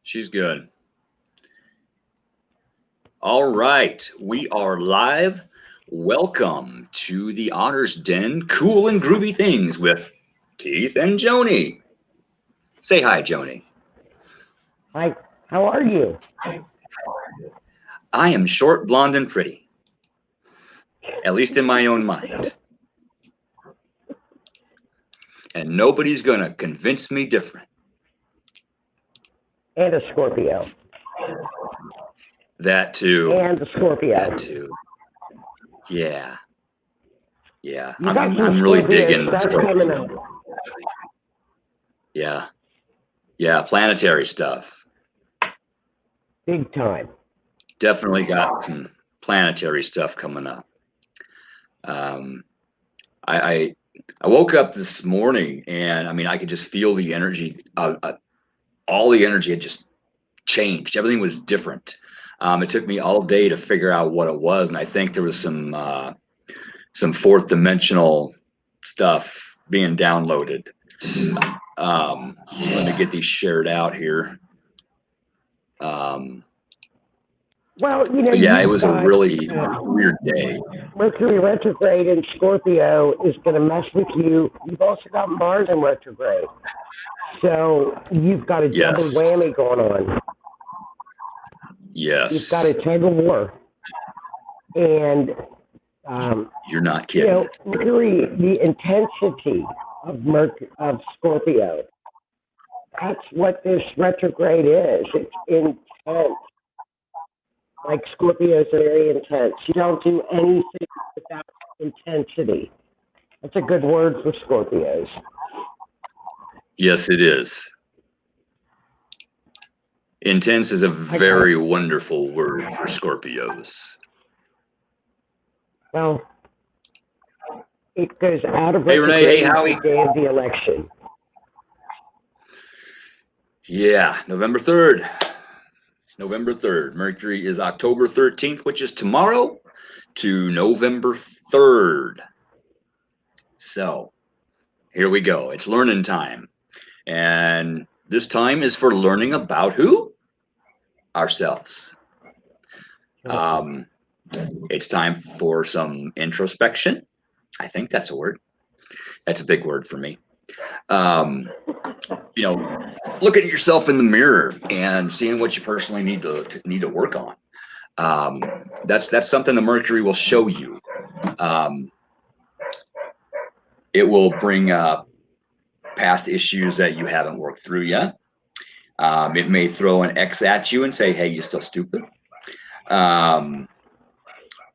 She's good. All right, we are live. Welcome to the Otter's Den, cool and groovy things with Keith and Joni. Say hi, Joni. Hi, how are you? I am short, blonde, and pretty. At least in my own mind. And nobody's gonna convince me different. And a Scorpio. That too. And a Scorpio. That too. Yeah. Yeah. You got some I'm really Scorpio digging the stuff coming up. Scorpio. Yeah. Yeah, planetary stuff. Big time. Definitely got some planetary stuff coming up. I woke up this morning and I could just feel the energy. All the energy had just changed. Everything was different. It took me all day to figure out what it was, and I think there was some fourth dimensional stuff being downloaded. Let me get these shared out here. Well, Yeah, it was a really weird day. Mercury Retrograde in Scorpio is going to mess with you. You've also got Mars in retrograde. So you've got a double whammy going on. Yes. You've got a tug of war. And you're not kidding. Mercury, the intensity of Scorpio, that's what this retrograde is. It's intense. Like Scorpios are very intense. You don't do anything without intensity. That's a good word for Scorpios. Yes, it is. Intense is a very wonderful word for Scorpios. Well, it goes out of Hey, Renee. Hey, Howie. the day of the election. Yeah, November 3rd. November 3rd. Mercury is October 13th, which is tomorrow, to November 3rd. So here we go. It's learning time. And this time is for learning about who? Ourselves. It's time for some introspection. I think that's a word. That's a big word for me. Looking at yourself in the mirror and seeing what you personally need to work on. That's something the Mercury will show you. It will bring up past issues that you haven't worked through yet. It may throw an X at you and say, "Hey, you still stupid."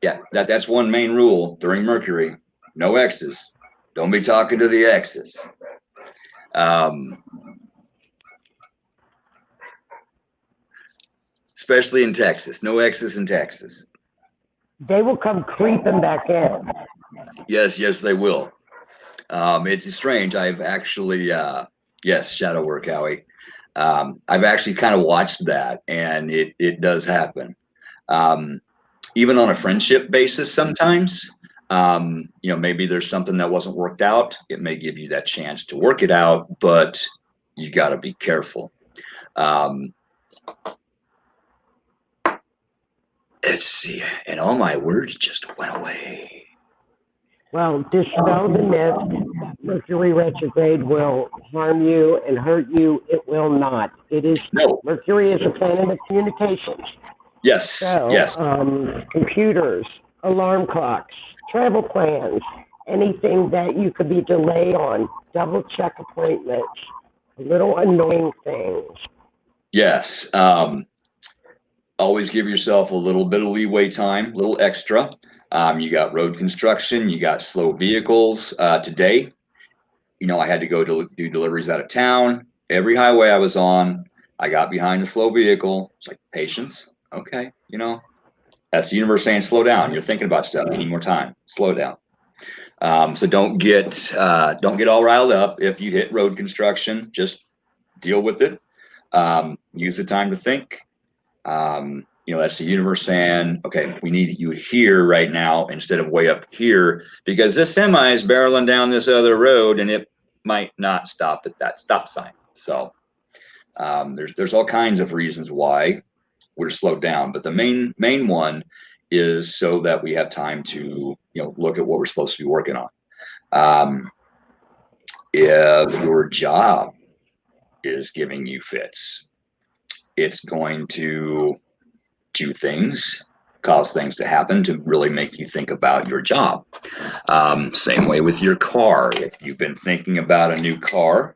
Yeah, that's one main rule during Mercury: no X's. Don't be talking to the X's. Especially in Texas. No X's in Texas. They will come creeping back in. Yes, they will. It's strange. I've actually, yes, shadow work, Howie. I've actually kind of watched that, and it does happen. Even on a friendship basis sometimes, maybe there's something that wasn't worked out. It may give you that chance to work it out, but you got to be careful. Let's see. And all my words just went away. Well, dispel the myth. Mercury retrograde will harm you and hurt you. It will not. It is no. Mercury is a planet of communications. Yes. So, yes. Computers, alarm clocks, travel plans, anything that you could be delayed on, double check appointments, little annoying things. Yes. Always give yourself a little bit of leeway time, a little extra. You got road construction, you got slow vehicles. Today, I had to go do deliveries out of town. Every highway I was on, I got behind a slow vehicle. It's like, patience. Okay. That's the universe saying, slow down. You're thinking about stuff. You need more time. Slow down. So don't get all riled up if you hit road construction. Just deal with it. Use the time to think. That's the universe saying, okay, we need you here right now instead of way up here, because this semi is barreling down this other road and it might not stop at that stop sign. So There's all kinds of reasons why we're slowed down, but the main one is so that we have time to look at what we're supposed to be working on. If your job is giving you fits, it's going to do things, cause things to happen to really make you think about your job. Same way with your car. If you've been thinking about a new car,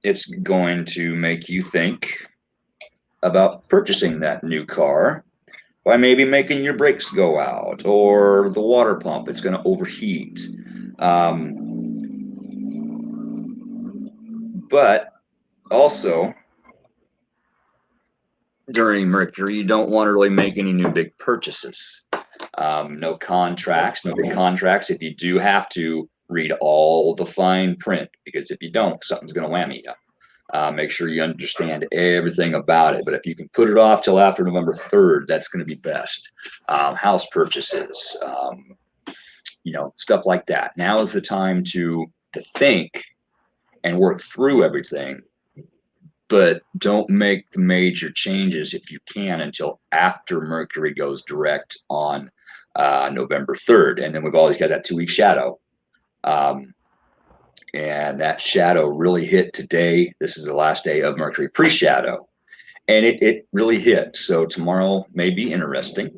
it's going to make you think about purchasing that new car by maybe making your brakes go out or the water pump. It's going to overheat. But also, during Mercury, you don't want to really make any new big purchases. No contracts, no big contracts. If you do have to, read all the fine print, because if you don't, something's going to whammy you. Make sure you understand everything about it. But if you can put it off till after November 3rd, that's going to be best. House purchases, stuff like that. Now is the time to think and work through everything, but don't make the major changes if you can until after Mercury goes direct on November 3rd. And then we've always got that 2-week shadow. And that shadow really hit today. This is the last day of Mercury pre-shadow. And it really hit. So tomorrow may be interesting.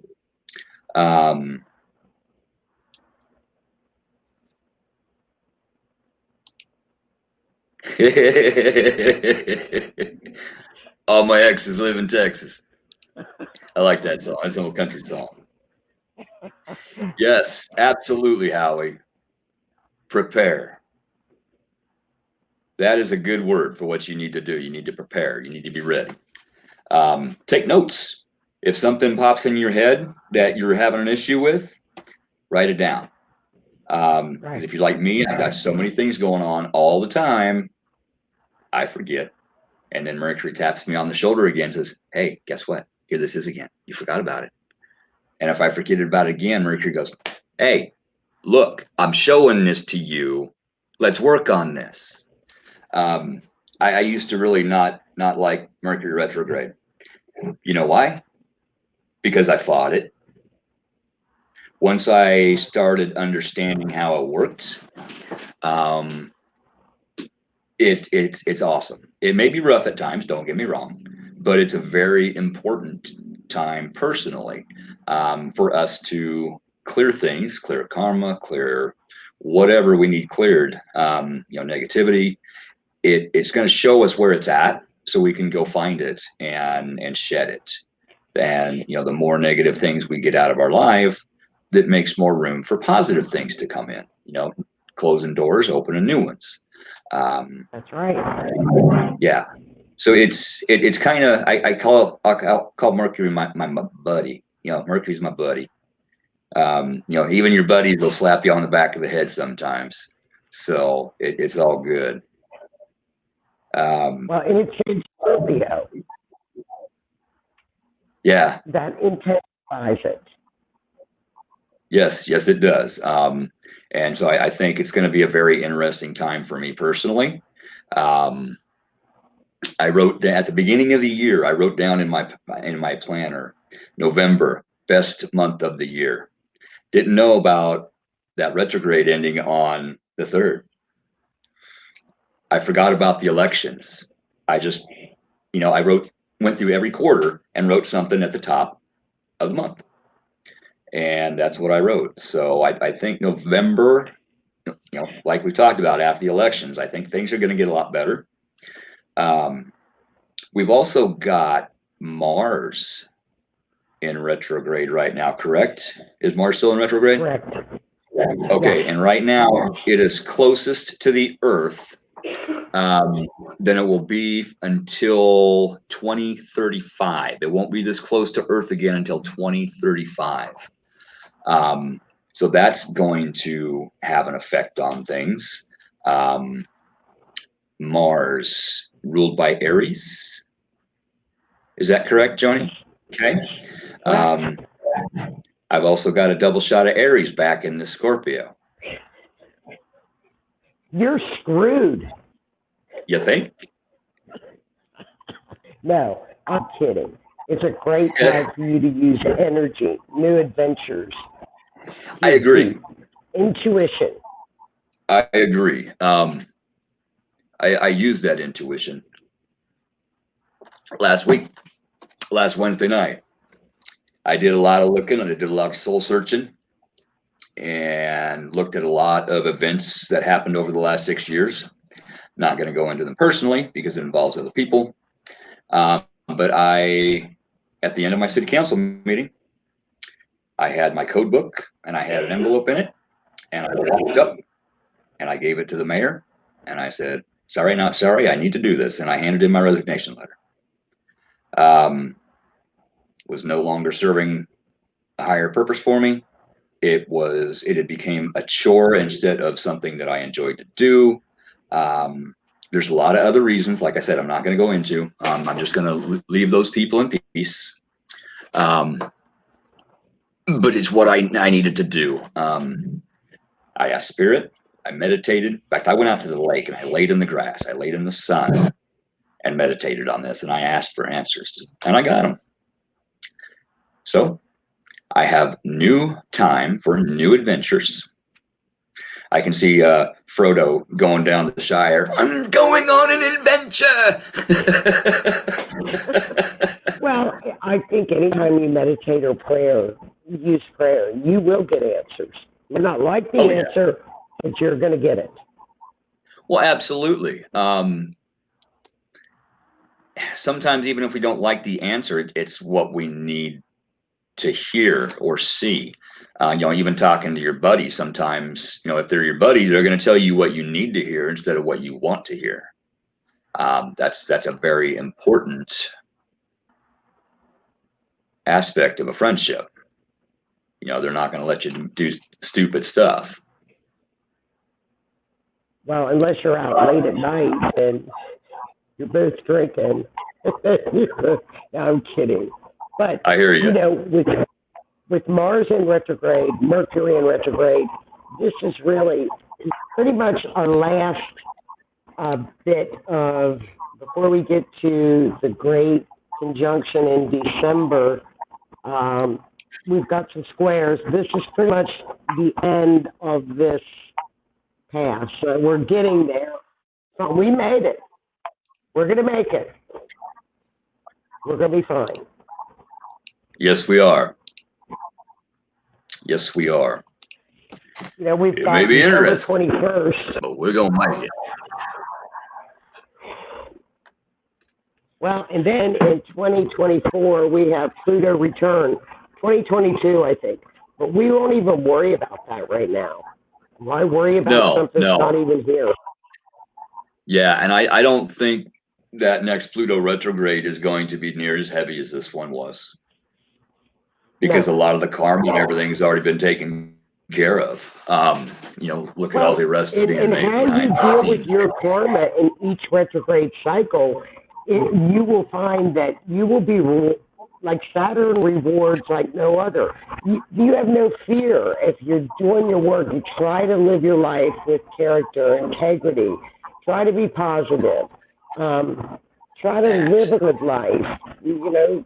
All my exes live in Texas. I like that song. That's an old country song. Yes, absolutely, Howie. Prepare. That is a good word for what you need to do. You need to prepare. You need to be ready. Take notes. If something pops in your head that you're having an issue with, write it down. Because if you're like me, I've got so many things going on all the time, I forget. And then Mercury taps me on the shoulder again and says, hey, guess what? Here this is again. You forgot about it. And if I forget about it again, Mercury goes, hey, look, I'm showing this to you. Let's work on this. I used to really not like Mercury retrograde. You know why? Because I fought it. Once I started understanding how it worked, it's awesome. It may be rough at times, don't get me wrong, but it's a very important time personally for us to clear things, clear karma, clear whatever we need cleared. Negativity. It's going to show us where it's at, so we can go find it and shed it. And the more negative things we get out of our life, that makes more room for positive things to come in. Closing doors, opening new ones. That's right. Yeah. So it's kind of I'll call Mercury my buddy. Mercury's my buddy. Even your buddies will slap you on the back of the head sometimes. So it's all good. Well, and it's in Scorpio. Yeah. That intensifies it. Yes, it does. And so I think it's going to be a very interesting time for me personally. I wrote at the beginning of the year, I wrote down in my planner, November, best month of the year. Didn't know about that retrograde ending on the 3rd. I forgot about the elections. I just, I went through every quarter and wrote something at the top of the month. And that's what I wrote. So I think November, like we talked about after the elections, I think things are going to get a lot better. We've also got Mars in retrograde right now, correct? Is Mars still in retrograde? Correct. Okay, and right now it is closest to the Earth than it will be until 2035. It won't be this close to Earth again until 2035. So that's going to have an effect on things. Mars ruled by Aries. Is that correct, Joni? Okay. I've also got a double shot of Aries back in the Scorpio. You're screwed. You think? No, I'm kidding. It's a great time for you to use energy, new adventures, I agree. intuition. I agree. I used that intuition last Wednesday night. I did a lot of looking and I did a lot of soul searching and looked at a lot of events that happened over the last 6 years. Not going to go into them personally because it involves other people. But at the end of my city council meeting, I had my code book and I had an envelope in it. And I walked up and I gave it to the mayor and I said, sorry, not sorry, I need to do this. And I handed in my resignation letter. Was no longer serving a higher purpose for me. It had became a chore instead of something that I enjoyed to do. There's a lot of other reasons. Like I said, I'm not going to go into. I'm just going to leave those people in peace. But it's what I needed to do. I asked Spirit. I meditated. In fact, I went out to the lake and I laid in the grass. I laid in the sun and meditated on this. And I asked for answers. And I got them. So I have new time for new adventures. I can see Frodo going down the Shire. I'm going on an adventure. Well, I think anytime you meditate or use prayer, you will get answers. You may not like the answer, but you're going to get it. Well, absolutely. Sometimes even if we don't like the answer, it's what we need to hear or see. Even talking to your buddy, sometimes, if they're your buddy, they're going to tell you what you need to hear instead of what you want to hear. That's a very important aspect of a friendship. They're not going to let you do stupid stuff. Well, unless you're out late at night and you're both drinking. No, I'm kidding. But I hear you. With Mars in retrograde, Mercury in retrograde, this is really pretty much our last bit of, before we get to the great conjunction in December. We've got some squares. This is pretty much the end of this pass. So we're getting there. So we made it. We're going to make it. We're going to be fine. Yes, we are. Yes, we are. We've got December 21st. But we're going to make it. Well, and then in 2024, we have Pluto return. 2022, I think. But we won't even worry about that right now. Why worry about something that's not even here? Yeah, and I don't think that next Pluto retrograde is going to be near as heavy as this one was. Because a lot of the karma and everything has already been taken care of. Look at all the arrests being made. And how you deal with your karma in each retrograde cycle, you will find that you will be like Saturn rewards like no other. You have no fear if you're doing your work. You try to live your life with character, integrity. Try to be positive. Try to live a good life. You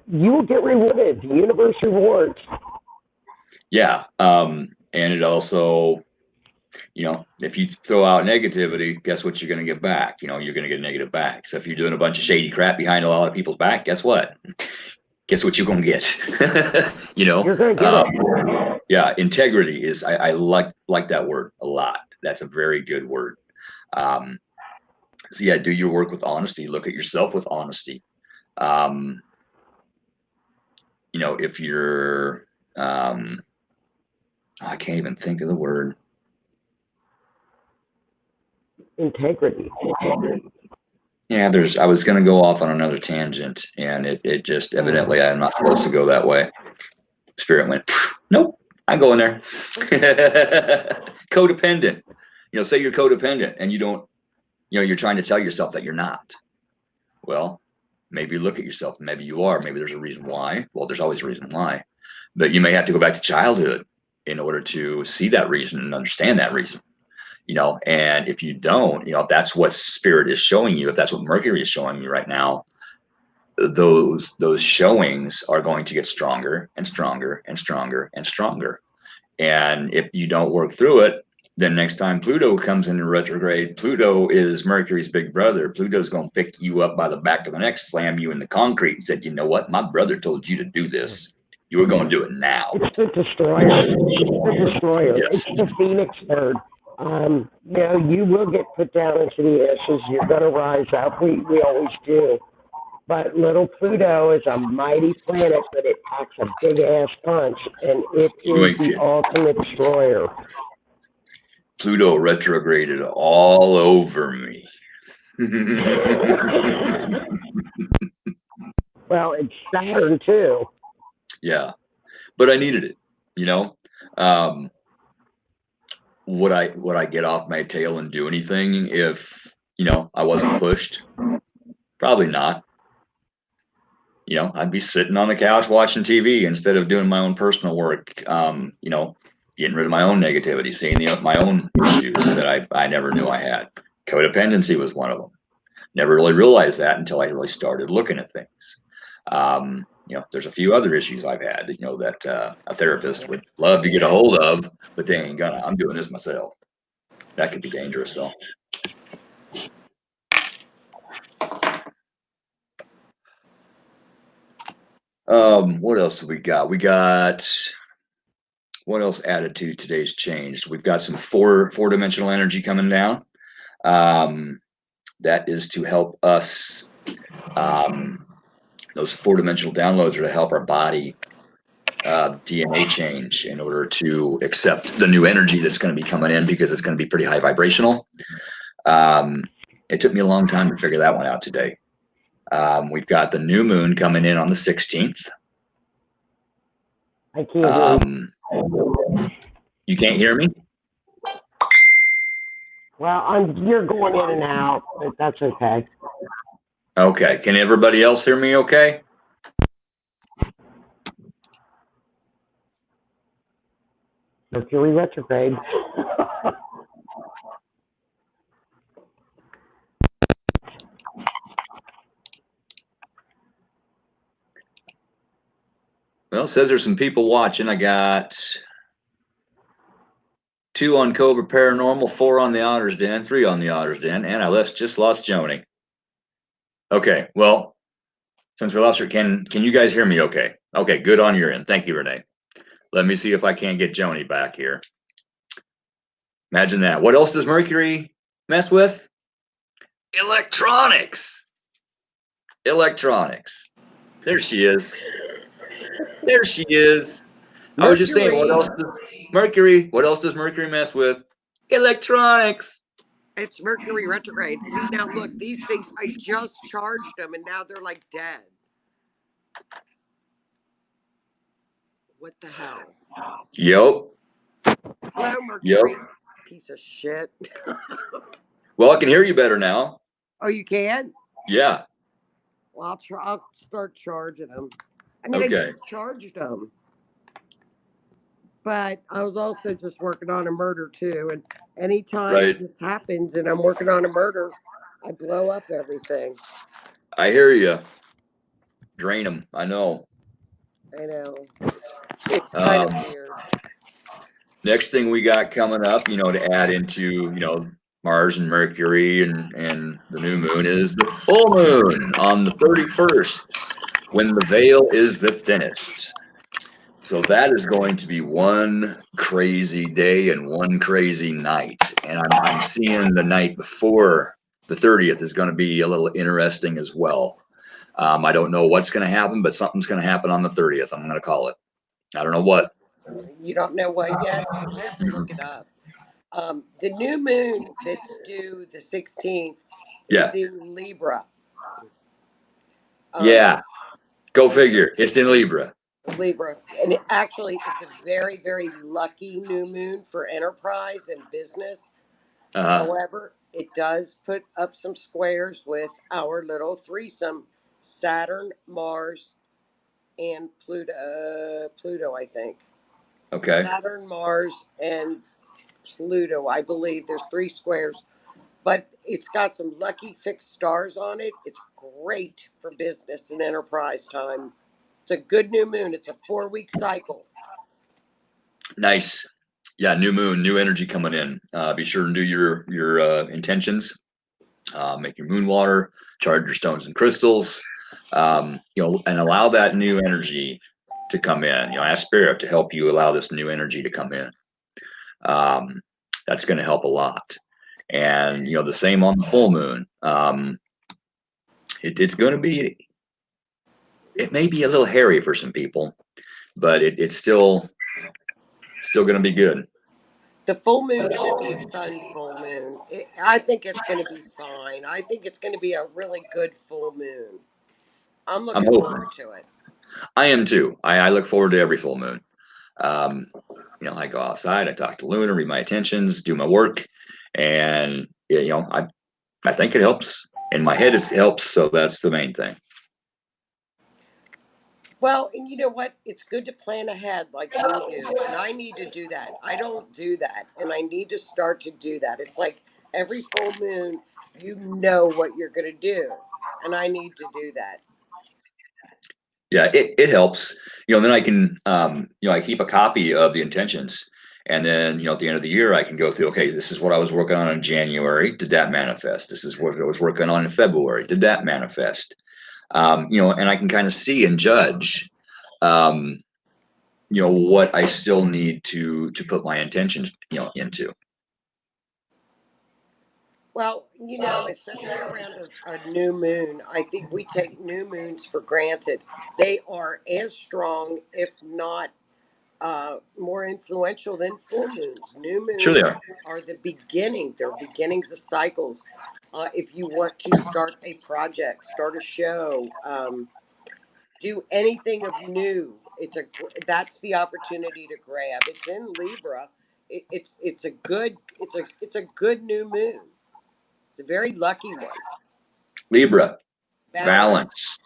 will get rewarded. The universe rewards. Yeah. And it also, if you throw out negativity, guess what you're going to get back? You're going to get negative back. So if you're doing a bunch of shady crap behind a lot of people's back, guess what? Guess what you're going to get? You're going to get it. Yeah. Integrity is, I like that word a lot. That's a very good word. So yeah, do your work with honesty. Look at yourself with honesty. If you're, I can't even think of the word. Integrity. Yeah, I was going to go off on another tangent and it just evidently I'm not supposed to go that way. Spirit went, nope, I'm going there. Codependent. Say you're codependent and you don't, you're trying to tell yourself that you're not. Well, maybe look at yourself. Maybe you are. Maybe there's a reason why. Well, there's always a reason why. But you may have to go back to childhood in order to see that reason and understand that reason. And if you don't, if that's what spirit is showing you, if that's what Mercury is showing you right now, those showings are going to get stronger and stronger and stronger and stronger. And if you don't work through it, then next time Pluto comes into retrograde, Pluto is Mercury's big brother. Pluto's going to pick you up by the back of the neck, slam you in the concrete, and said, "You know what? My brother told you to do this. You were going to do it now." It's the destroyer. It's the destroyer. Yes. It's the phoenix bird. You will get put down into the ashes. You're going to rise up. We always do. But little Pluto is a mighty planet, but it packs a big ass punch, and it You is ain't the kidding. ultimate destroyer. Pluto retrograded all over me. Well, it's Saturn too. Yeah, but I needed it. Um, would I get off my tail and do anything if I wasn't pushed? Probably not. I'd be sitting on the couch watching TV instead of doing my own personal work. Getting rid of my own negativity, seeing my own issues that I never knew I had. Codependency was one of them. Never really realized that until I really started looking at things. There's a few other issues I've had, that a therapist would love to get a hold of, but they ain't gonna. I'm doing this myself. That could be dangerous, though. What else have we got? What else added to today's change? We've got some four-dimensional energy coming down. That is to help us. Those four-dimensional downloads are to help our body DNA change in order to accept the new energy that's going to be coming in, because it's going to be pretty high vibrational. It took me a long time to figure that one out today. We've got the new moon coming in on the 16th. I can't hear you can't hear me? Well, you're going in and out, but that's okay. Okay. Can everybody else hear me okay? Mercury retrograde. Well, it says there's some people watching. I got 2 on Cobra Paranormal, 4 on the Otter's Den, 3 on the Otter's Den, and I just lost Joni. Okay, well, since we lost her, can you guys hear me okay? Okay, good on your end. Thank you, Renee. Let me see if I can't get Joni back here. Imagine that. What else does Mercury mess with? Electronics. Electronics. There she is. There she is. I was just saying, what else does Mercury mess with? Electronics. It's Mercury retrograde. See, now look, these things, I just charged them and now they're like dead. What the hell? Yep. Hello, Mercury. Yep. Piece of shit. Well, I can hear you better now. Oh, you can? Yeah. Well, I'll start charging them. I mean, Okay. I just charged them. But I was also just working on a murder too. And anytime this happens and I'm working on a murder, I blow up everything. I hear you. Drain them. I know. I know. It's kind of weird. Next thing we got coming up, to add into, Mars and Mercury and the new moon is the full moon on the 31st, when the veil is the thinnest. So that is going to be one crazy day and one crazy night. And I'm seeing the night before the 30th is going to be a little interesting as well. I don't know what's going to happen, but something's going to happen on the 30th. I'm going to call it. I don't know what. You don't know what yet? I have to look it up. The new moon that's due the 16th is in Libra. Yeah. Go figure. It's in Libra. Libra. And it's a very, very lucky new moon for enterprise and business. However, it does put up some squares with our little threesome, Saturn, Mars, and Pluto, I think. Okay. Saturn, Mars, and Pluto, I believe. There's 3 squares, but it's got some lucky fixed stars on it. It's great for business and enterprise time. It's a good new moon. It's a 4-week cycle. Nice. Yeah, new moon, new energy coming in. Be sure to do your intentions. Make your moon water, charge your stones and crystals, and allow that new energy to come in. Ask spirit to help you allow this new energy to come in. That's going to help a lot. And the same on the full moon. It's going to be. It may be a little hairy for some people, but it's still going to be good. The full moon should be a fun full moon. I think it's going to be fine. I think it's going to be a really good full moon. I'm I'm looking hoping. forward to it. I am too. I look forward to every full moon. Um, I go outside, I talk to Luna, read my intentions, do my work, and I think it helps. In my head, it helps, so that's the main thing. Well, and you know what? It's good to plan ahead like you do. And I need to do that. I don't do that. And I need to start to do that. It's like every full moon, you know what you're going to do. And I need to do that. Yeah, it helps. Then I can, I keep a copy of the intentions. And then, at the end of the year, I can go through, okay, this is what I was working on in January. Did that manifest? This is what I was working on in February. Did that manifest? And I can kind of see and judge, what I still need to put my intentions, into. Well, especially around a new moon, I think we take new moons for granted. They are as strong, if not more influential than full moons. New Sure they moons are. are the beginning. They're beginnings of cycles. If you want to start a project, start a show, do anything of new, that's the opportunity to grab. It's in Libra. It's a good new moon. It's a very lucky one. Libra, Balance, balance.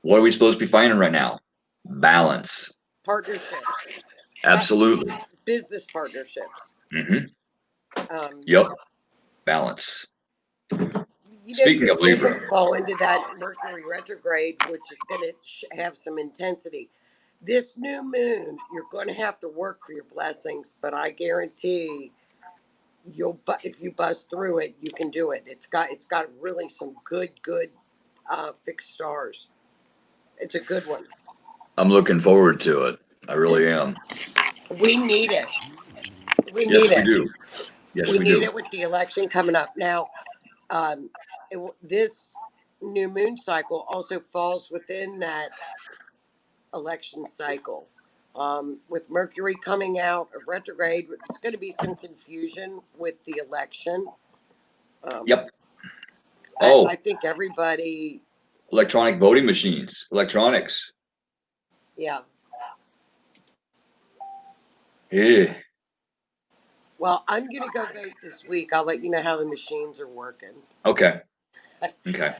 What are we supposed to be finding right now? Balance. partnerships, Absolutely. business partnerships. Hmm. Um, Yep. Balance. Speaking of this year Libra, you fall into that Mercury retrograde, which is going to have some intensity. This new moon, you're going to have to work for your blessings, but I guarantee if you buzz through it, you can do it. It's got really some good fixed stars. It's a good one. I'm looking forward to it. I really am. We need it. We need Yes, we it. do. Yes, We we need do. it with the election coming up now. Um, this new moon cycle also falls within that election cycle. With Mercury coming out of retrograde, it's going to be some confusion with the election. Um, Yep. I, Oh, I think everybody, electronic voting machines, electronics. yeah. Yeah. Well, I'm going to go vote this week. I'll let you know how the machines are working. Okay. Okay.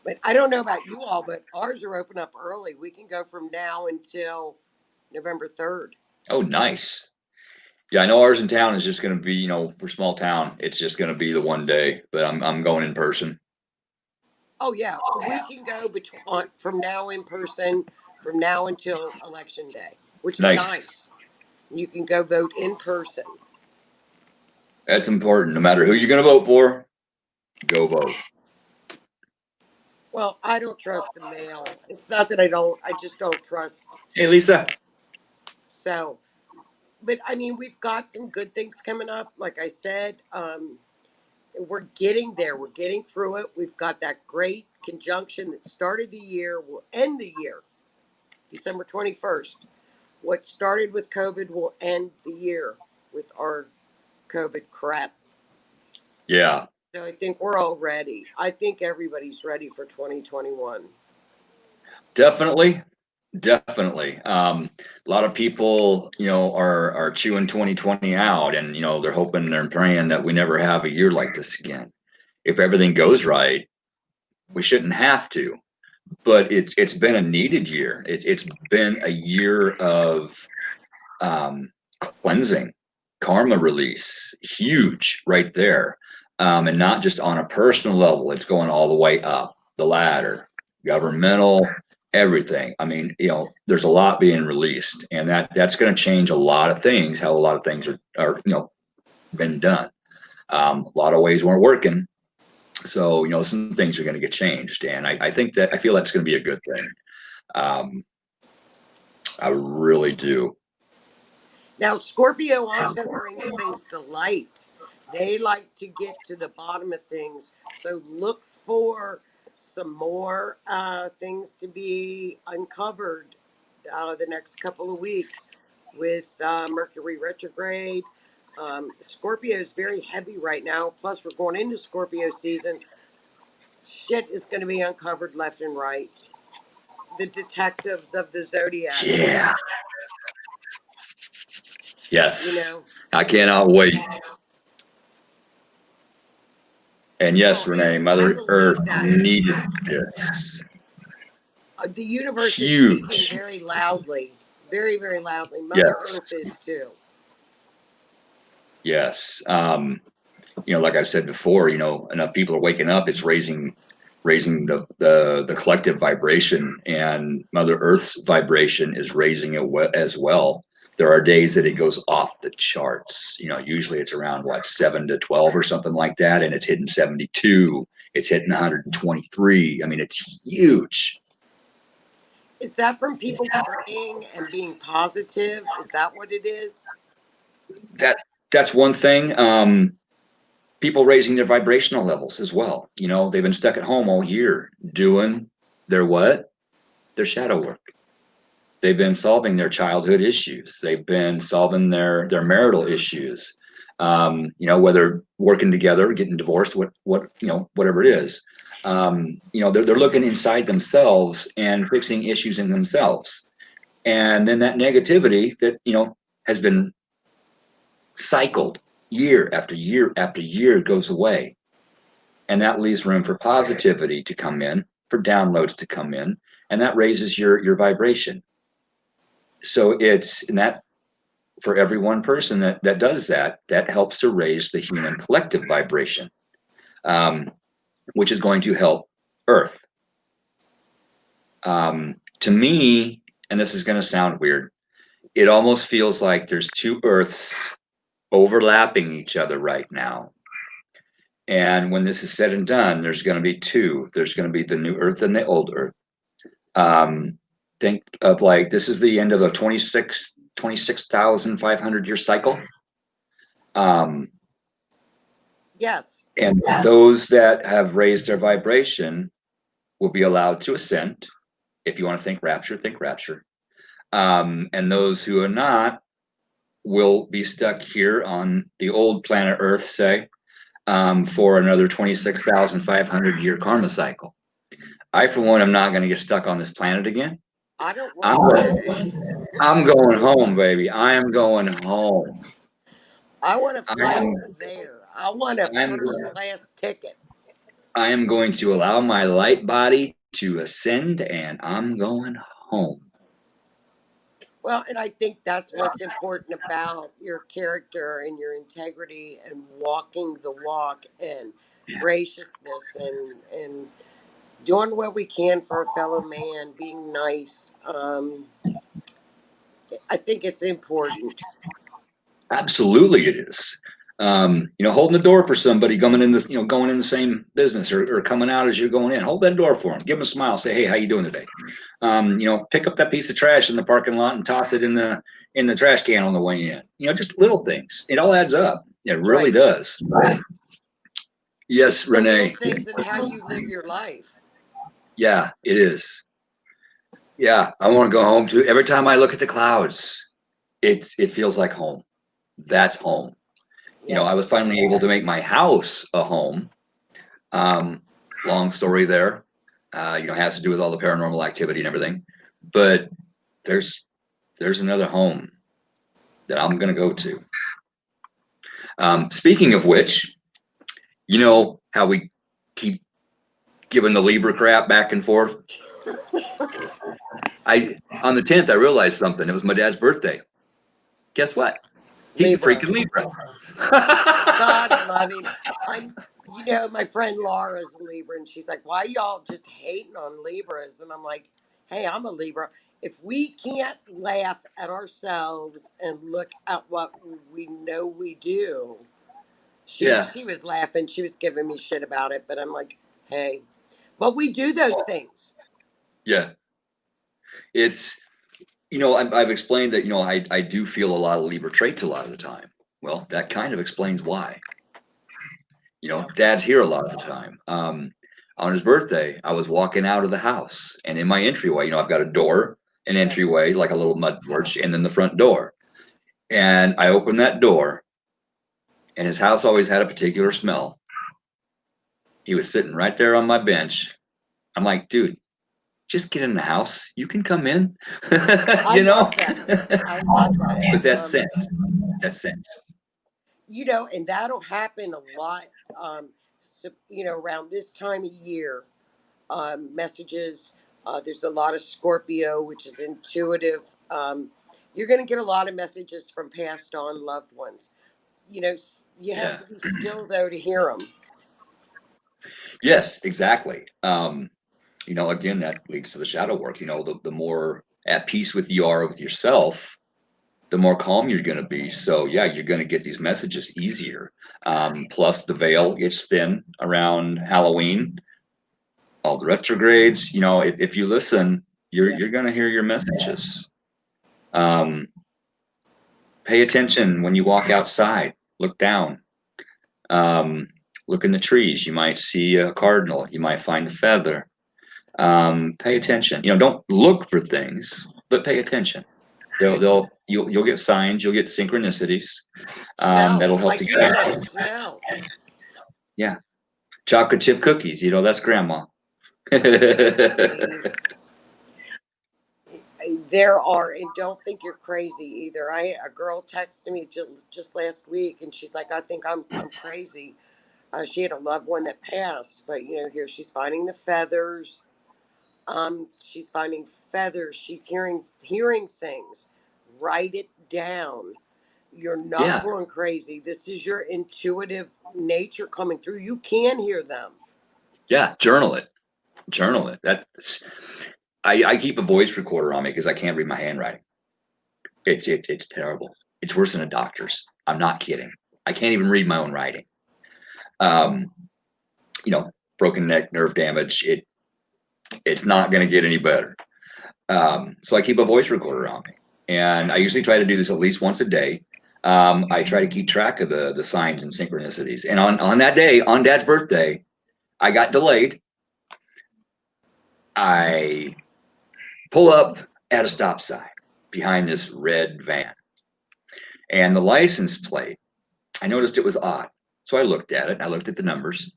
But I don't know about you all, but ours are open up early. We can go from now until November 3rd. Oh, nice. Yeah, I know ours in town is just going to be, for small town, it's just going to be the one day, but I'm going in person. Oh yeah, we can go from now in person from now until election day, which is Nice. nice. You can go vote in person. That's important. No matter who you're going to vote for, go vote. Well, I don't trust the mail. It's not that I don't. I just don't trust. Hey, Lisa. So, but I mean, we've got some good things coming up. Like I said, we're getting there. We're getting through it. We've got that great conjunction that started the year. Will end the year, December 21st. What started with COVID will end the year with our COVID crap. Yeah, So I think we're all ready. I think everybody's ready for 2021. definitely. Definitely. A lot of people, are chewing 2020 out, and they're hoping, they're praying that we never have a year like this again. If everything goes right, we shouldn't have to. But it's been a needed year. It's been a year of cleansing. It's been a year of, cleansing. It's been a year of, cleansing. It's been a year of, cleansing. It's been a year of, cleansing. It's been a year of, cleansing. It's been a year of, cleansing. It's been a year of, cleansing. It's been a year of karma release, huge right there. And not just on a personal level, it's going all the way up the ladder, governmental, everything. I mean, there's a lot being released, and that's going to change a lot of things, how a lot of things are been done. A lot of ways weren't working. So, some things are going to get changed. And I feel that's going to be a good thing. I really do. Now, Scorpio also brings things to light. They like to get to the bottom of things. So look for some more things to be uncovered the next couple of weeks with Mercury Retrograde. Scorpio is very heavy right now. Plus, we're going into Scorpio season. Shit is going to be uncovered left and right. The detectives of the zodiac. Yeah. Yes. You know, I cannot wait. And yes, well, Renee, and I Mother believe Earth that needed this. the universe is Huge. speaking very loudly, very, very loudly. Mother Yes. Earth is too. Yes. Like I said before, enough people are waking up. It's raising the collective vibration, and Mother Earth's vibration is raising it as well. There are days that it goes off the charts. Usually it's around 7 to 12 or something like that, and it's hitting 72. It's hitting 123. I mean, it's huge. Is that from people praying and being positive? Is that what it is? That's one thing. People raising their vibrational levels as well. They've been stuck at home all year doing their what? Their shadow work. They've been solving their childhood issues. They've been solving their marital issues. Whether working together, getting divorced, whatever it is. They're looking inside themselves and fixing issues in themselves. And then that negativity that, has been cycled year after year after year goes away. And that leaves room for positivity to come in, for downloads to come in, and that raises your vibration. So it's in that for every one person that does that helps to raise the human collective vibration, which is going to help Earth. To me, and this is going to sound weird, it almost feels like there's two Earths overlapping each other right now. And when this is said and done, there's going to be two. There's going to be the new Earth and the old Earth. Think of this is the end of a 26,500 year cycle. Yes. And those that have raised their vibration will be allowed to ascend. If you want to think rapture, think rapture. And those who are not will be stuck here on the old planet Earth, say, for another 26,500 year karma cycle. I, for one, am not going to get stuck on this planet again. I don't want to. I'm going home, baby. I am going home. I want to fly over there. I want a first class ticket. I am going to allow my light body to ascend, and I'm going home. Well, and I think that's what's important about your character and your integrity and walking the walk and graciousness and doing what we can for a fellow man, being nice. I think it's important. Absolutely, it is. Holding the door for somebody going in the same business or coming out as you're going in. Hold that door for them. Give them a smile. Say, hey, how you doing today? Pick up that piece of trash in the parking lot and toss it in the trash can on the way in. Just little things. It all adds up. It really does. Yes, it's Renee. Little things and how you live your life. Yeah, it is. Yeah, I want to go home too. Every time I look at the clouds, it feels like home. That's home. Yeah. I was finally able to make my house a home. Long story there. Has to do with all the paranormal activity and everything. But there's another home that I'm gonna go to. Speaking of which, how we keep giving the Libra crap back and forth. On the 10th, I realized something. It was my dad's birthday. Guess what? He's a Libra. freaking Libra. God love him. My friend Laura's a Libra, and she's like, "Why y'all just hating on Libras?" And I'm like, "Hey, I'm a Libra. If we can't laugh at ourselves and look at what we know we do." Yeah. She was laughing. She was giving me shit about it, but I'm like, "Hey, but we do those things." Yeah. It's, I've explained that, I do feel a lot of Libra traits a lot of the time. Well, that kind of explains why. Dad's here a lot of the time. On his birthday, I was walking out of the house, and in my entryway, I've got a door, an entryway, like a little mud porch, and then the front door. And I opened that door, and his house always had a particular smell. He was sitting right there on my bench. I'm like, dude, just get in the house. You can come in. I love that. I love that. But that's scent. That's scent. And that'll happen a lot. Around this time of year, messages. There's a lot of Scorpio, which is intuitive. You're going to get a lot of messages from passed on loved ones. You have to be still though to hear them. Yes, exactly. Again, that leads to the shadow work. The more at peace you are with yourself, the more calm you're going to be. So yeah, you're going to get these messages easier. Plus the veil gets thin around Halloween. All the retrogrades, if you listen, you're going to hear your messages. Pay attention when you walk outside. Look down. Look in the trees. You might see a cardinal. You might find a feather. Pay attention. Don't look for things, but pay attention. You'll get signs. You'll get synchronicities. That'll help like you. you said, smell. Yeah, chocolate chip cookies. That's grandma. There are, and don't think you're crazy either. A girl texted me just last week, and she's like, "I think I'm crazy." She had a loved one that passed, but here she's finding the feathers. She's finding feathers. She's hearing things. Write it down. You're not going crazy. This is your intuitive nature coming through. You can hear them. Yeah, journal it. Journal it. I keep a voice recorder on me because I can't read my handwriting. It's terrible. It's worse than a doctor's. I'm not kidding. I can't even read my own writing. Broken neck, nerve damage. It's not going to get any better. So I keep a voice recorder on me, and I usually try to do this at least once a day. I try to keep track of the signs and synchronicities. And on that day, on Dad's birthday, I got delayed. I pull up at a stop sign behind this red van, and the license plate, I noticed it was odd. So I looked at it, and I looked at the numbers,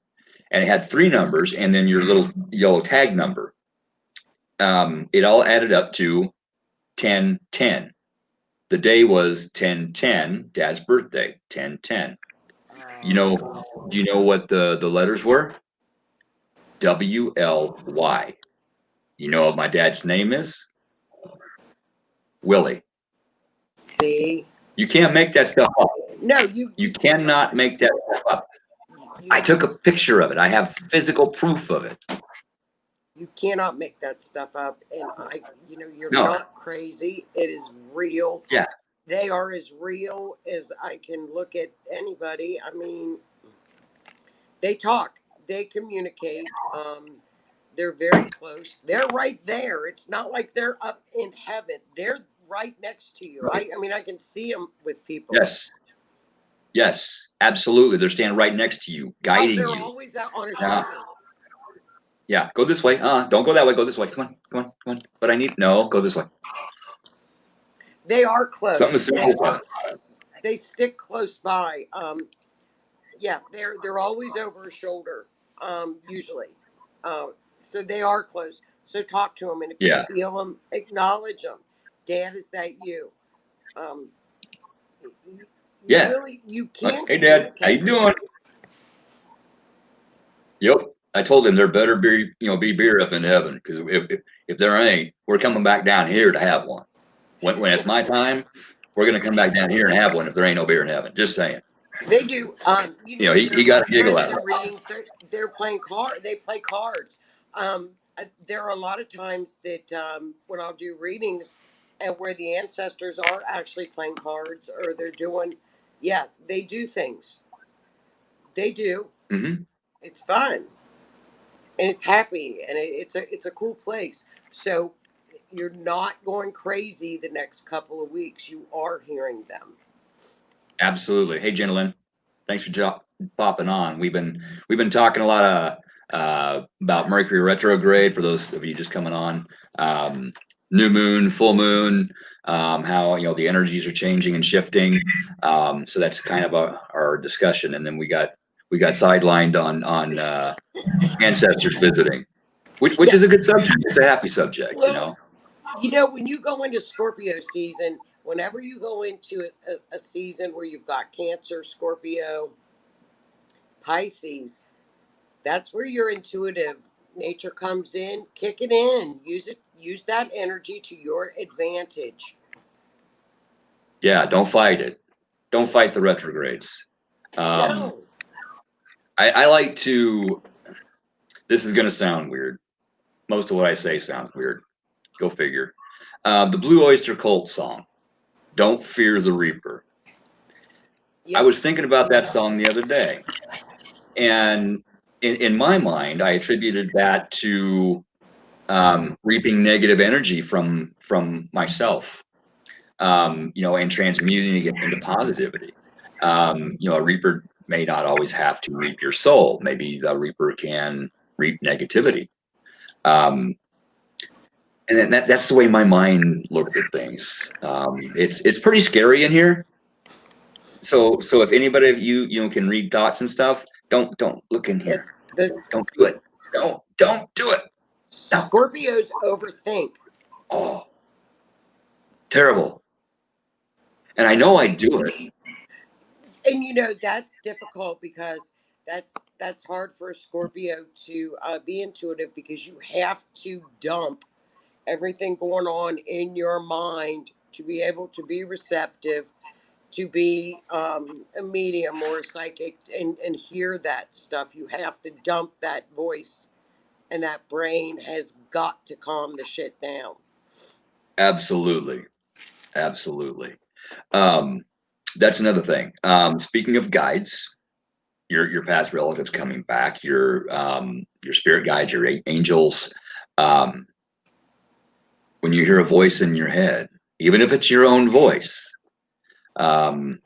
and it had 3 numbers and then your little yellow tag number. It all added up to 1010. The day was 1010, Dad's birthday, 1010. Do you know what the letters were? WLY. You know what my dad's name is? Willie. See? You can't make that stuff up. No, you cannot make that stuff up. I took a picture of it. I have physical proof of it. You cannot make that stuff up. And you're not crazy. It is real. Yeah. They are as real as I can look at anybody. I mean, they talk, they communicate. They're very close. They're right there. It's not like they're up in heaven. They're right next to you. Right. I mean, I can see them with people. Yes, absolutely. They're standing right next to you, guiding they're you. always out on a shoulder. Yeah, go this way. Don't go that way. Go this way. Come on. But go this way. They are close. Something simple. They stick close by. They're always over a shoulder. Usually, so they are close. So talk to them, and if you feel them, acknowledge them. Dad, is that you? Really, you can't. Hey, Dad, how you doing? Yep. I told him there better be beer up in heaven, because if there ain't, we're coming back down here to have one. When it's my time, we're going to come back down here and have one if there ain't no beer in heaven. Just saying. They do. You know, he got a giggle out of it. Readings, they're playing card. They play cards. There are a lot of times that when I'll do readings, and where the ancestors are actually playing cards, or they're doing, yeah, they do things. They do. Mm-hmm. It's fun and it's happy, and it's a cool place. So you're not going crazy the next couple of weeks. You are hearing them. Absolutely. Hey, gentlemen, thanks for popping on. We've been talking a lot about Mercury retrograde for those of you just coming on. New moon, full moon, how the energies are changing and shifting. So that's kind of our discussion, and then we got sidelined on ancestors visiting, which is a good subject. It's a happy subject, Well, when you go into Scorpio season, whenever you go into a season where you've got Cancer, Scorpio, Pisces, that's where your intuitive nature comes in. Kick it in. Use that energy to your advantage. Yeah, don't fight it. Don't fight the retrogrades. No. I like to. This is going to sound weird. Most of what I say sounds weird. Go figure. The Blue Oyster Cult song, "Don't Fear the Reaper." Yep. I was thinking about that song the other day, and in my mind, I attributed that to reaping negative energy from myself, and transmuting it into positivity. A reaper may not always have to reap your soul. Maybe the reaper can reap negativity. And then that's the way my mind looked at things. It's pretty scary in here. So if anybody of you can read thoughts and stuff, don't look in here. Don't do it. Don't do it. No. Scorpios overthink. Oh, terrible. And I know I do it. And that's difficult because that's hard for a Scorpio to be intuitive, because you have to dump everything going on in your mind to be able to be receptive, to be a medium or a psychic, and hear that stuff. You have to dump that voice, and that brain has got to calm the shit down. Absolutely. That's another thing. Speaking of guides, your past relatives coming back, your spirit guides, your angels. When you hear a voice in your head, even if it's your own voice, that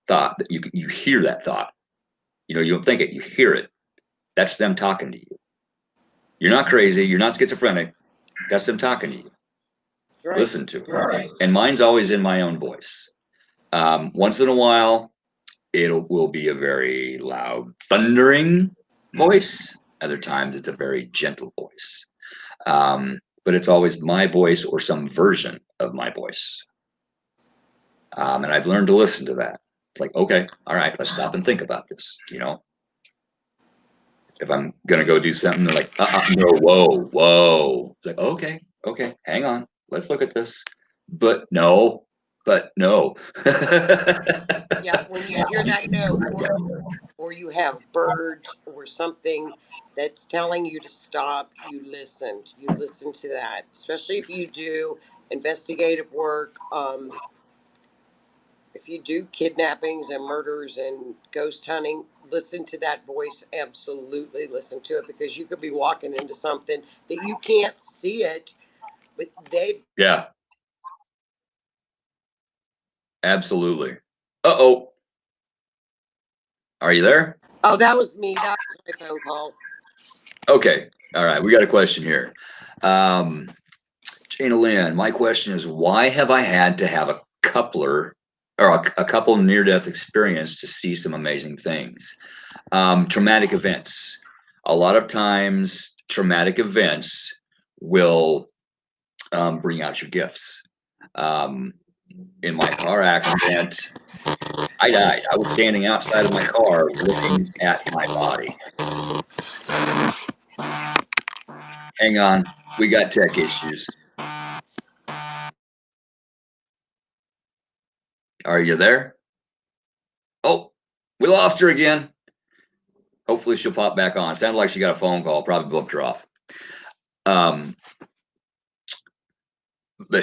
thought, that you hear that thought. You don't think it, you hear it. That's them talking to you. You're not crazy. You're not schizophrenic. That's them talking to you. Right. Listen to it. Right. And mine's always in my own voice. Once in a while, will be a very loud, thundering voice. Other times, it's a very gentle voice. But it's always my voice or some version of my voice. And I've learned to listen to that. It's like, okay, all right, let's stop and think about this. If I'm gonna go do something, they're like, no, whoa. It's like, okay, hang on, let's look at this. But no. Yeah, when you hear that note, or you have birds or something that's telling you to stop, you listen to that, especially if you do investigative work. If you do kidnappings and murders and ghost hunting, listen to that voice. Absolutely listen to it, because you could be walking into something that you can't see it, but they've. Yeah. Absolutely. Uh-oh. Are you there? Oh, that was me. That was my phone call. Okay. All right. We got a question here. Jana Lynn, my question is, why have I had to have a coupler or a couple near-death experience to see some amazing things? Traumatic events. A lot of times, traumatic events will bring out your gifts. In my car accident, I died. I was standing outside of my car looking at my body. Hang on, we got tech issues. Are you there? Oh, we lost her again. Hopefully she'll pop back on. Sounded like she got a phone call, probably booked her off. But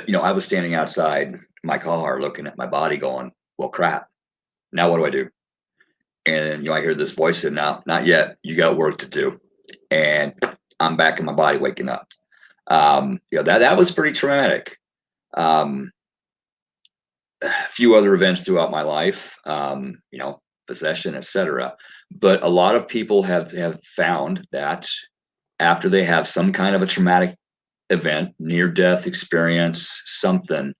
I was standing outside my car looking at my body going, well, crap. Now what do I do? And I hear this voice say, no, not yet. You got work to do. And I'm back in my body waking up. That was pretty traumatic. A few other events throughout my life, possession, etc. But a lot of people have found that after they have some kind of a traumatic event, near-death experience, something,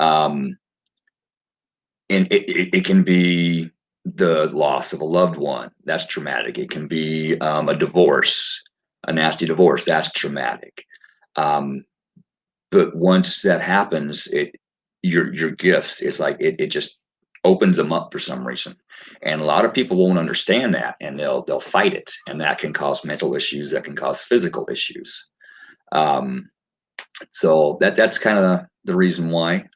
and it can be the loss of a loved one. That's traumatic. It can be a divorce, a nasty divorce. That's traumatic. But once that happens, your gifts, it's like it just opens them up for some reason. And a lot of people won't understand that, and they'll fight it, and that can cause mental issues, that can cause physical issues. So that's kind of the reason why.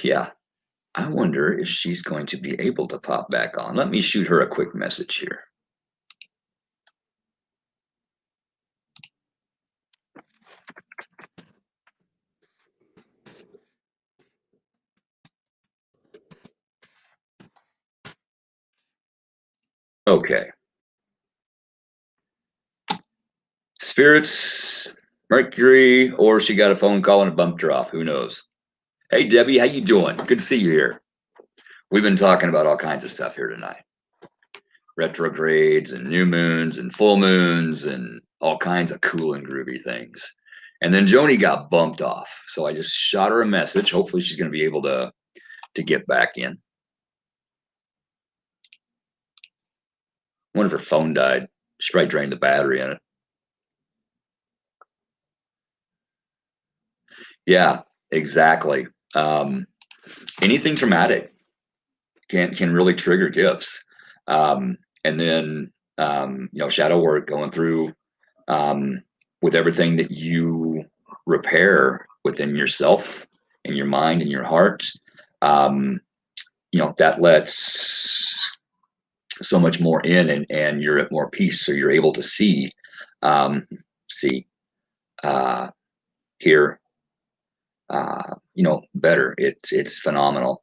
Yeah, I wonder if she's going to be able to pop back on. Let me shoot her a quick message here. Okay. Spirits, Mercury, or she got a phone call and it bumped her off. Who knows? Hey, Debbie, how you doing? Good to see you here. We've been talking about all kinds of stuff here tonight. Retrogrades and new moons and full moons and all kinds of cool and groovy things. And then Joni got bumped off. So I just shot her a message. Hopefully she's going to be able to get back in. I wonder if her phone died. She probably drained the battery in it. Yeah, exactly. Anything traumatic can really trigger gifts. And then shadow work, going through with everything that you repair within yourself and your mind and your heart. That lets so much more in, and you're at more peace, so you're able to see, hear, better. It's phenomenal.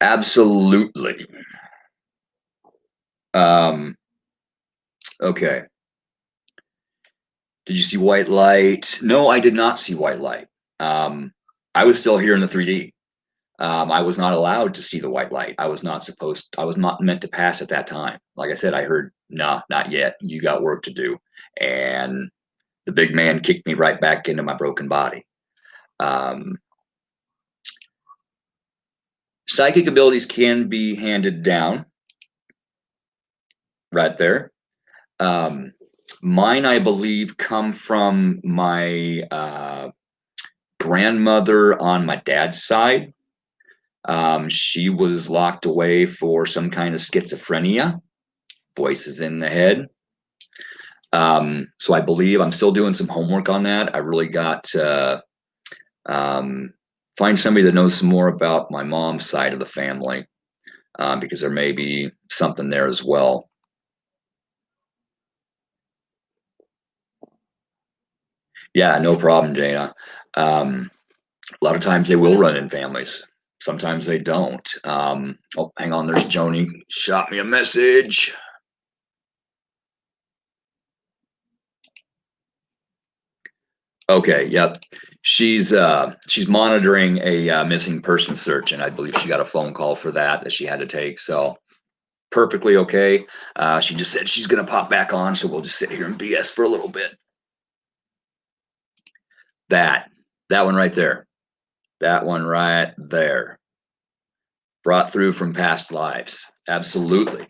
Absolutely. Okay. Did you see white light? No, I did not see white light. I was still here in the 3D. I was not allowed to see the white light. I was not meant to pass at that time. Like I said, I heard, nah, not yet. You got work to do. And the big man kicked me right back into my broken body. Psychic abilities can be handed down. Right there. Mine, I believe, come from my grandmother on my dad's side. She was locked away for some kind of schizophrenia, voices in the head. So I believe I'm still doing some homework on that. I really got to find somebody that knows some more about my mom's side of the family, because there may be something there as well. Yeah, no problem, Dana. A lot of times they will run in families. Sometimes they don't. Oh, hang on. There's Joni. Shot me a message. Okay. Yep. She's monitoring a missing person search, and I believe she got a phone call for that she had to take. So perfectly okay. She just said she's gonna pop back on, so we'll just sit here and BS for a little bit. That one right there. That one right there. Brought through from past lives. Absolutely.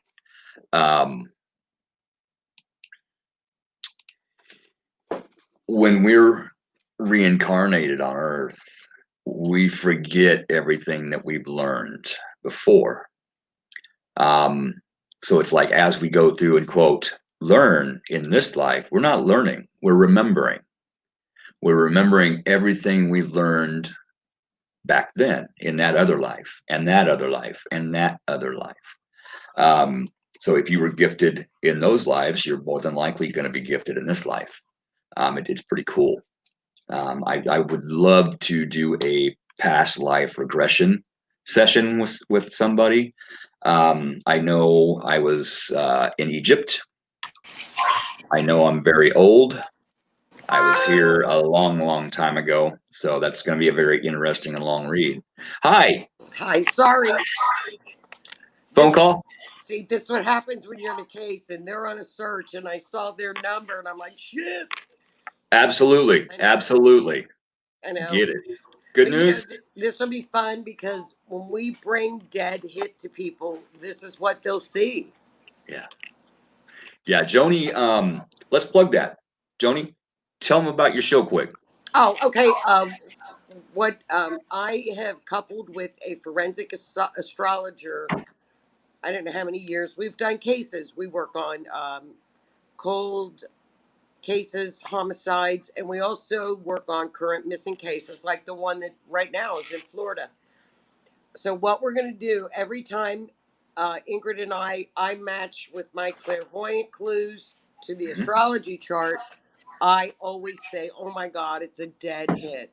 When we're reincarnated on Earth, we forget everything that we've learned before. So it's like, as we go through and quote, learn in this life, we're not learning, we're remembering. We're remembering everything we learned back then in that other life and that other life and that other life. So if you were gifted in those lives, you're more than likely going to be gifted in this life. It's pretty cool. I would love to do a past life regression session with somebody. I know I was in Egypt. I know I'm very old. I was here a long, long time ago, so that's going to be a very interesting and long read. Hi, Hi, sorry. phone call? See, this is what happens when you're in a case and they're on a search, and I saw their number, and I'm like, shit. Absolutely, I know. absolutely. I know. Get it. Good But news? this will be fun because when we bring dead hit to people, this is what they'll see. Yeah. Yeah, Joni, let's plug that. Joni, tell them about your show quick. Oh, okay. What I have coupled with a forensic astrologer. I don't know how many years we've done cases. We work on cold cases, homicides, and we also work on current missing cases, like the one that right now is in Florida. So what we're going to do every time, Ingrid and I match with my clairvoyant clues to the Mhm. astrology chart. I always say, "Oh my God, it's a dead hit."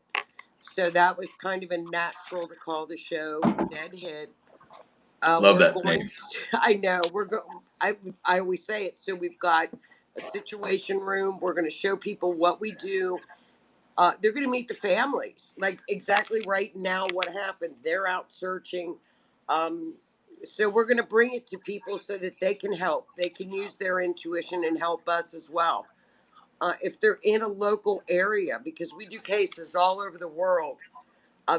So that was kind of a natural to call the show "Dead Hit." Love We're that going. name. I know we're going. I always say it. So we've got a situation room. We're going to show people what we do. They're going to meet the families, like exactly right now what happened. They're out searching. Um, so we're going to bring it to people so that they can help. They can use their intuition and help us as well. If they're in a local area, because we do cases all over the world,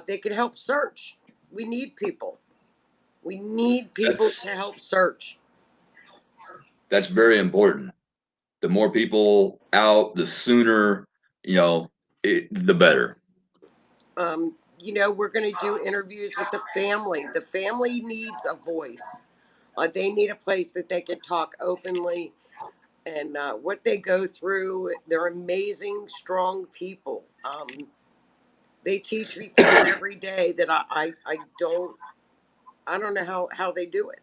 they can help search. We need people. We need people That's to help search. that's very important. The more people out, the sooner, the better. We're going to do interviews with the family. The family needs a voice. They need a place that they can talk openly and what they go through. They're amazing, strong people. They teach me things every day that I don't know how they do it.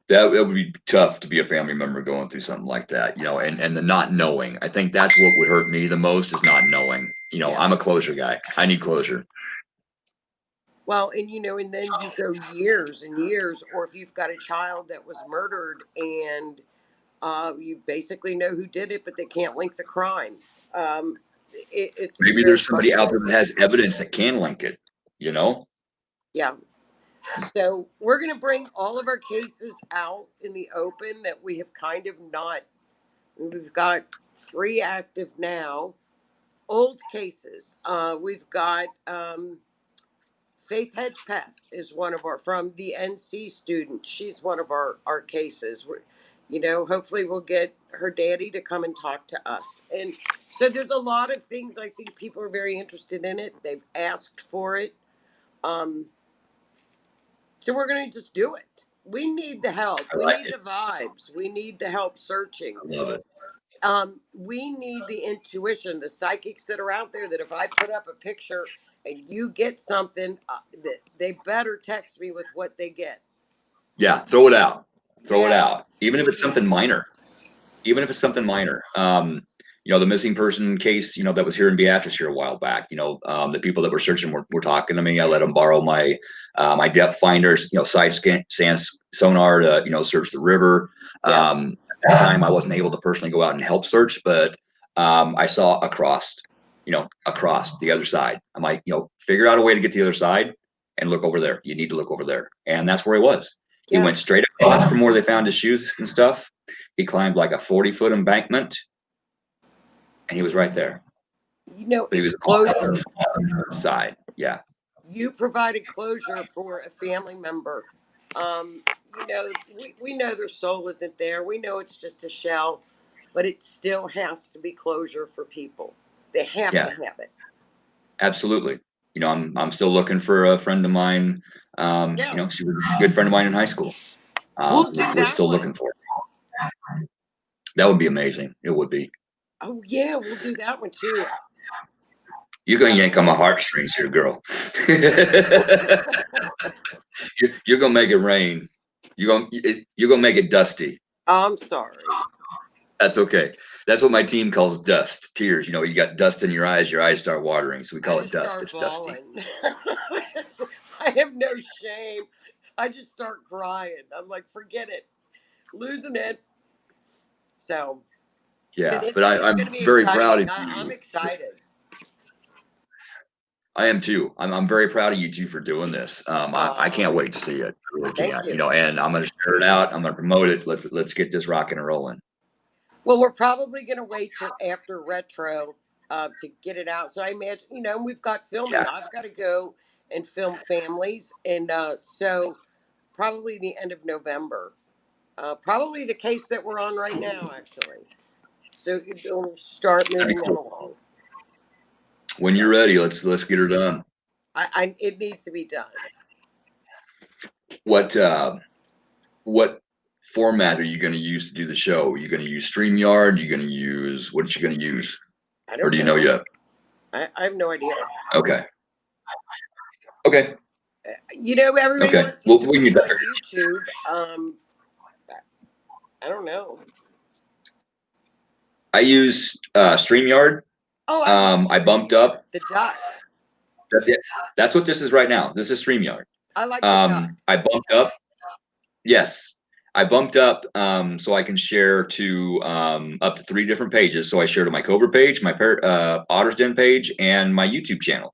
That would be tough to be a family member going through something like that, and the not knowing. I think that's what would hurt me the most is not knowing. I'm a Yes. closure guy. I need closure. Well, and then you go years and years, or if you've got a child that was murdered and you basically know who did it, but they can't link the crime. It's Maybe very there's somebody out there frustrating. that has evidence that can link it, Yeah. So we're going to bring all of our cases out in the open that we have kind of not. We've got 3 active now. Old cases. We've got Faith Hedgepath is one of our from the NC student. She's one of our cases. Hopefully we'll get her daddy to come and talk to us. And so there's a lot of things. I think people are very interested in it. They've asked for it. Um, so we're going to just do it. We need the help. I We like need it. the vibes. We need the help searching. I love it. We need the intuition, the psychics that are out there. That if I put up a picture and you get something, that they better text me with what they get. Yeah, throw it out. Throw it Yes, out. Even if it's something please. minor. Even if it's something minor. The missing person case, that was here in Beatrice here a while back. The people that were searching were talking to me. I let them borrow my depth finders, side scan sonar to search the river. Yeah, At that time, I wasn't able to personally go out and help search, but I saw across the other side. I'm like, figure out a way to get to the other side and look over there. You need to look over there, and that's where he was. He yeah. went straight across from where they found his shoes and stuff. He climbed like a 40-foot embankment, and he was right there. But he It's was on closure. the side. Yeah, You provided closure for a family member. We know their soul isn't there. We know it's just a shell, but it still has to be closure for people. They have to yeah, have it. absolutely. I'm still looking for a friend of mine. Yeah, She was a good friend of mine in high school. we'll do We're that still one. looking for her. That would be amazing. It would be. Oh yeah, we'll do that one too. You're gonna yank on my heartstrings here, girl. You're gonna make it rain. You're gonna make it dusty. I'm sorry. That's okay. That's what my team calls dust, tears. You know, you got dust in your eyes start watering. So we call I it just dust. start It's dusty. bawling. I have no shame. I just start crying. I'm like, forget it, losing it. So, but Yeah, but it's I'm going to be very proud exciting. of I'm you. excited. I am too. I'm very proud of you two for doing this. I can't wait to see it. I really Thank can't. You you. know, and I'm gonna share it out. I'm gonna promote it. Let's get this rocking and rolling. Well, we're probably going to wait till after retro to get it out. So I imagine, we've got filming. Yeah. I've got to go and film families, and so probably the end of November. Probably the case that we're on right now, actually. So it'll start That'd moving be them cool. along. When you're Yeah, ready, let's get her done. it needs to be done. What what format are you going to use to do the show? Are you going to use StreamYard? Are you going to use what are you going to use? I Or don't do you know know. yet? I have no idea. Okay. Okay. Everybody Okay. wants us Well, to we put can it get that on figured. YouTube. I don't know. I use StreamYard. Oh, I love I bumped up. the duck. Yeah, that's what this is right now. This is StreamYard. I like the duck. I bumped up. Yes, I bumped up so I can share to up to 3 different pages. So I share to my Cobra page, my Otter's Den page, and my YouTube channel.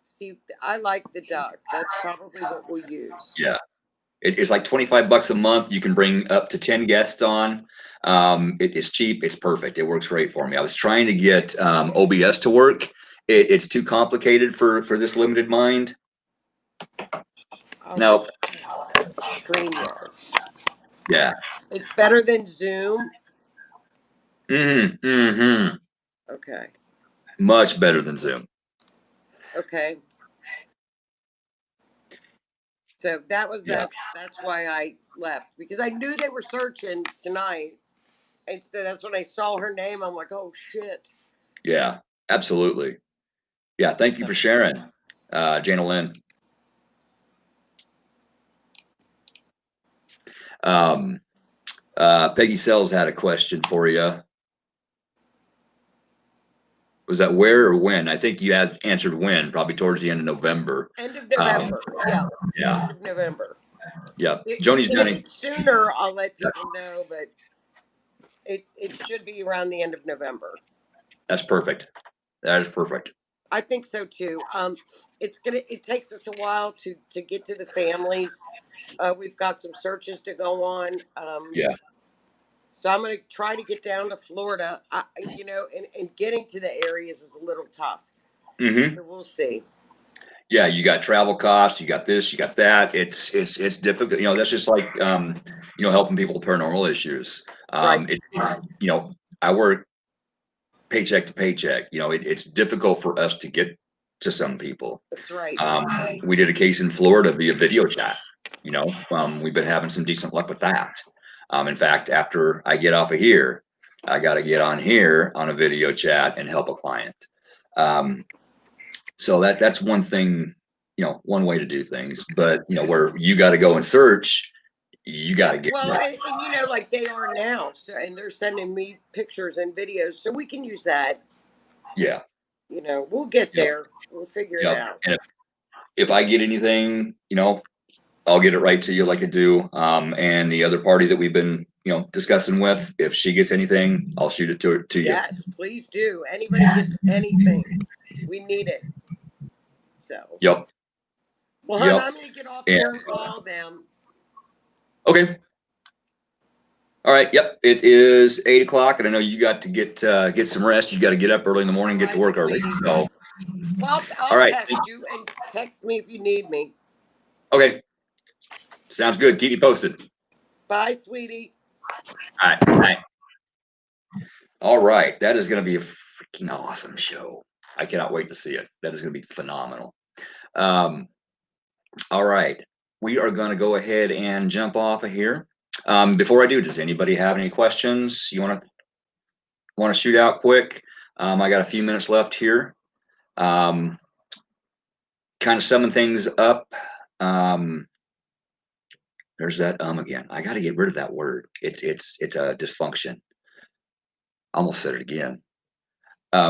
See, I like the duck. That's probably what we'll use. Yeah, it's like $25 a month. You can bring up to 10 guests on. It is cheap. It's perfect. It works great for me. I was trying to get OBS to work. It's too complicated for this limited mind. Okay. Nope. StreamYard. Yeah. It's better than Zoom. Mm-hmm. Okay. Much better than Zoom. Okay. So that was Yeah. that's why I left, because I knew they were searching tonight. And so that's when I saw her name. I'm like, oh shit. Yeah. Absolutely. Yeah. Thank you for sharing, Jana Lynn. Peggy Sells had a question for you. Was that where or when? I think you answered when, probably towards the end of November. End of November. Yeah. Yeah. End of November. Yeah. If Joni's gonna. it's sooner, I'll let people know, but it should be around the end of November. That's perfect. That is perfect. I think so too. It takes us a while to get to the families. We've got some searches to go on. Yeah. So I'm going to try to get down to Florida. And getting to the areas is a little tough. Mm-hmm. So we'll see. Yeah, you got travel costs, you got this, you got that. It's difficult. You know, that's just like helping people with paranormal issues. Right. It's I work paycheck to paycheck. It's difficult for us to get to some people. That's right. We did a case in Florida via video chat. We've been having some decent luck with that. In fact, after I get off of here, I got to get on here on a video chat and help a client. So that's one thing, one way to do things. But where you got to go and search, you got to get. Well, and like they are now, so and they're sending me pictures and videos, so we can use that. Yeah. We'll get Yep. there. We'll figure it Yep. out. And if I get anything, I'll get it right to you like I do. And the other party that we've been, discussing with, if she gets anything, I'll shoot it to you. Yes, please do. Anybody gets anything, we need it. So. Yep. Well, hon, Yep. I'm going to get off here and call them. Okay. All right. Yep. It is 8 o'clock, and I know you got to get some rest. You got to get up early in the morning, get to work early. So. Well, All I'll right. text you and text me if you need me. Okay. Sounds good. Keep me posted. Bye, sweetie. All right. All right. All right. That is going to be a freaking awesome show. I cannot wait to see it. That is going to be phenomenal. All right. We are going to go ahead and jump off of here. Before I do, does anybody have any questions you want to? Want to shoot out quick? I got a few minutes left here. Kind of summing things up. There's that again. I got to get rid of that word. It's a dysfunction. Almost said it again.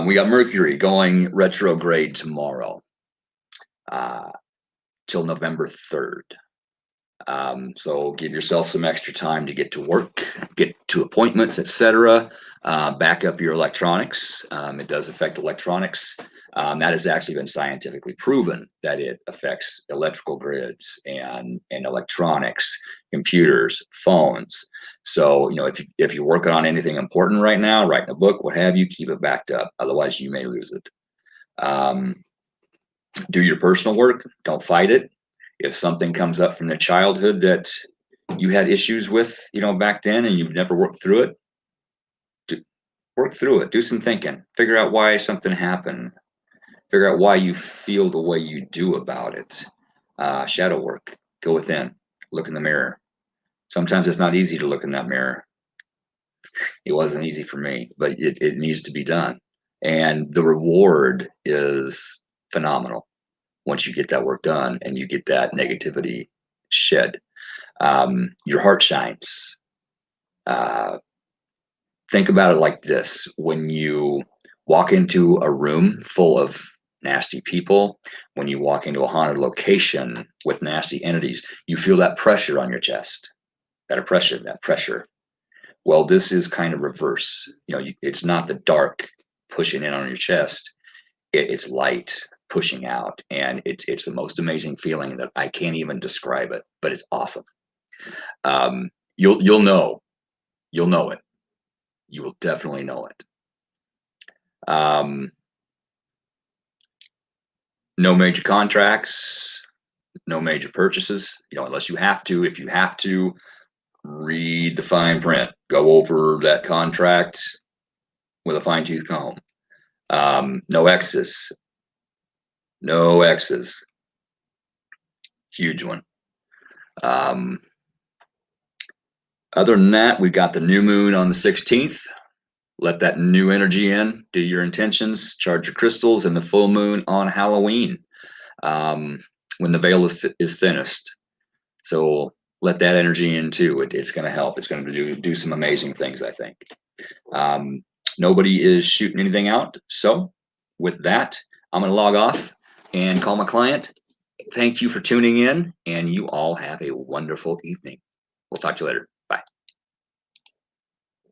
We got Mercury going retrograde tomorrow, till November 3rd. So give yourself some extra time to get to work, get to appointments, etc. Back up your electronics. It does affect electronics. That has actually been scientifically proven that it affects electrical grids and electronics, computers, phones. So, if you're working on anything important right now, writing a book, what have you, keep it backed up. Otherwise, you may lose it. Do your personal work. Don't fight it. If something comes up from their childhood that you had issues with, back then, and you've never worked through it, work through it. Do some thinking. Figure out why something happened. Figure out why you feel the way you do about it. Shadow work. Go within. Look in the mirror. Sometimes it's not easy to look in that mirror. It wasn't easy for me, but it needs to be done. And the reward is phenomenal once you get that work done and you get that negativity shed. Your heart shines. Think about it like this: when you walk into a room full of nasty people, when you walk into a haunted location with nasty entities, you feel that pressure on your chest, that oppression, that pressure. Well, this is kind of reverse. It's not the dark pushing in on your chest. It's light pushing out, and it's the most amazing feeling that I can't even describe it, but it's awesome. You'll know it. You will definitely know it. No major contracts, no major purchases, unless you have to. If you have to, read the fine print, go over that contract with a fine-tooth comb. No X's. No X's. Huge one. Other than that, we've got the new moon on the 16th. Let that new energy in, do your intentions, charge your crystals, and the full moon on Halloween, when the veil is thinnest. So let that energy in too. It's going to help. It's going to do some amazing things, I think. Nobody is shooting anything out. So with that, I'm going to log off and call my client. Thank you for tuning in, and you all have a wonderful evening. We'll talk to you later. Bye.